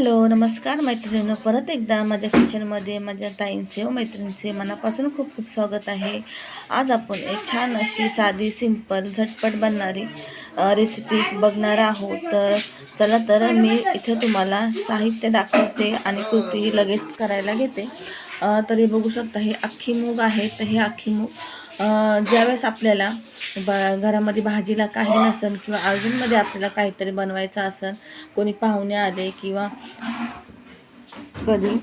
Hello नमस्कार मैत्रिणींनो, परत एकदा माझ्या किचनमध्ये माझ्या ताईंचे व मैत्रिणींचे मनापासून खूप खूप स्वागत आहे। आज आपण एक छान अशी साधी सिंपल झटपट बनणारी रेसिपी बघणार आहोत। तर चला तर मी इथे तुम्हाला साहित्य दाखवते आणि कृती लगेच करायला घेते। तरी बघू शकता हे अख्खी मूग आहे। तर हे अख्खी मूग ज्यावेळेस आपल्याला घरामध्ये भाजीला काही नसेल किंवा अजूनमध्ये आपल्याला काहीतरी बनवायचं असेल, कोणी पाहुणे आले किंवा कधी,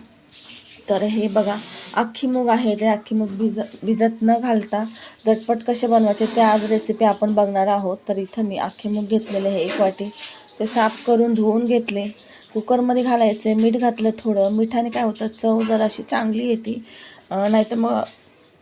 तर हे बघा अख्खी मूग आहे। ते अख्खी मूग भिजत न घालता झटपट कसे बनवायचे ते आज रेसिपी आपण बघणार आहोत। तर इथं मी अख्खी मूग घेतलेले आहे 1 वाटी। ते साफ करून धुवून घेतले, कुकरमध्ये घालायचे, मीठ घातलं थोडं। मिठाने काय होतं, चव जराशी चांगली येते, नाहीतर मग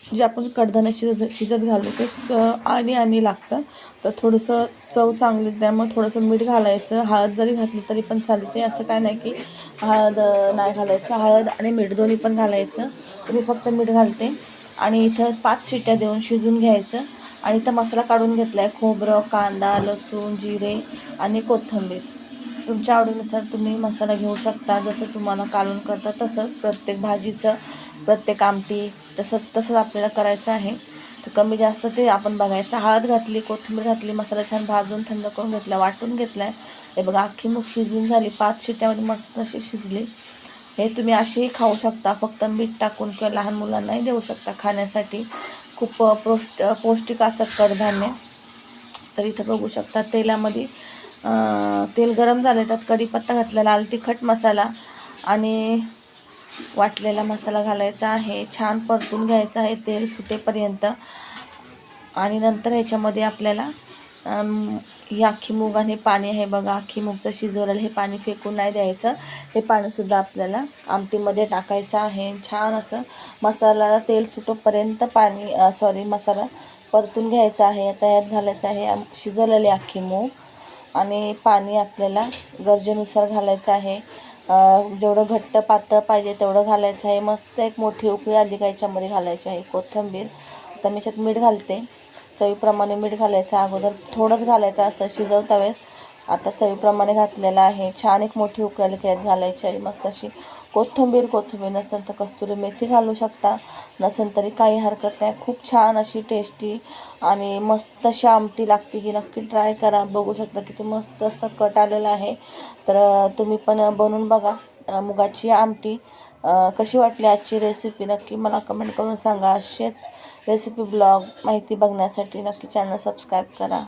जे आपण कडधान्य शिजत घालू ते आणि लागतं। तर थोडंसं चव चांगली त्यामुळे थोडंसं मीठ घालायचं। हळद जरी घातली तरी पण चालते, असं काय नाही की हळद नाही घालायचं, हळद आणि मीठ दोन्ही पण घालायचं। मी फक्त मीठ घालते आणि इथं 5 शिट्ट्या देऊन शिजून घ्यायचं। आणि इथं मसाला काढून घेतला आहे, खोबरं, कांदा, लसूण, जिरे आणि कोथिंबीर। तुमच्या आवडीनुसार तुम्ही मसाला घेऊ शकता, जसं तुम्हाला कालवण करता तसंच प्रत्येक भाजीचं, प्रत्येक आमटी तसंच आपल्याला करायचं आहे। तर कमी जास्त ते आपण बघायचं। हळद घातली, कोथिंबीर घातली, मसाला छान भाजून थंड करून घेतला, वाटून घेतला आहे। हे बघा अख्खी मूग शिजून झाली, 5 शिट्ट्यामध्ये मस्त अशी शिजली। हे तुम्ही असेही खाऊ शकता, फक्त मीठ टाकून, किंवा लहान मुलांनाही देऊ शकता खाण्यासाठी। खूप पौष्टिक असतात कडधान्य। तर इथं बघू शकता तेलामध्ये तेल गरम झाले, त्यात कढीपत्ता घातला, लाल तिखट मसाला आणि वाटलेला मसाला घालायचा आहे। छान परतून घ्यायचं आहे तेल सुटेपर्यंत। आणि नंतर ह्याच्यामध्ये आपल्याला ही अख्खी मूग आणि पाणी आहे बघा, अख्खी मूगचं शिजवलेलं हे पाणी फेकून नाही द्यायचं। हे पाणीसुद्धा आपल्याला आमटीमध्ये टाकायचं आहे। छान असं मसाला तेल सुटेपर्यंत मसाला परतून घ्यायचा आहे। आता यात घालायचं आहे शिजवलेली अख्खी मूग आणि पाणी आपल्याला गरजेनुसार घालायचं आहे। जेवढं घट्ट पातळ पाहिजे तेवढं घालायचं आहे। मस्त एक मोठी उकळी आली का याच्यामध्ये घालायची आहे कोथिंबीर। आता मी याच्यात मीठ घालते, चवीप्रमाणे मीठ घालायचं। अगोदर थोडंच घालायचं असतं शिजवता वेळेस, आता चवीप्रमाणे घातलेलं आहे। छान एक मोठी उकळी आली की यात घालायची आहे मस्त अशी कोथिंबीर नसेल तर कस्तुरी मेथी घालू शकता, नसेल तरी काही हरकत नाही। खूप छान अशी टेस्टी आणि मस्त अशी आमटी लागते, ही नक्की ट्राय करा। बघू शकता किती मस्त असं कट आलेलं आहे। तर तुम्ही पण बनवून बघा मुगाची आमटी। कशी वाटली आजची रेसिपी नक्की मला कमेंट करून सांगा। असेच रेसिपी ब्लॉग माहिती बघण्यासाठी नक्की चॅनल सबस्क्राईब करा।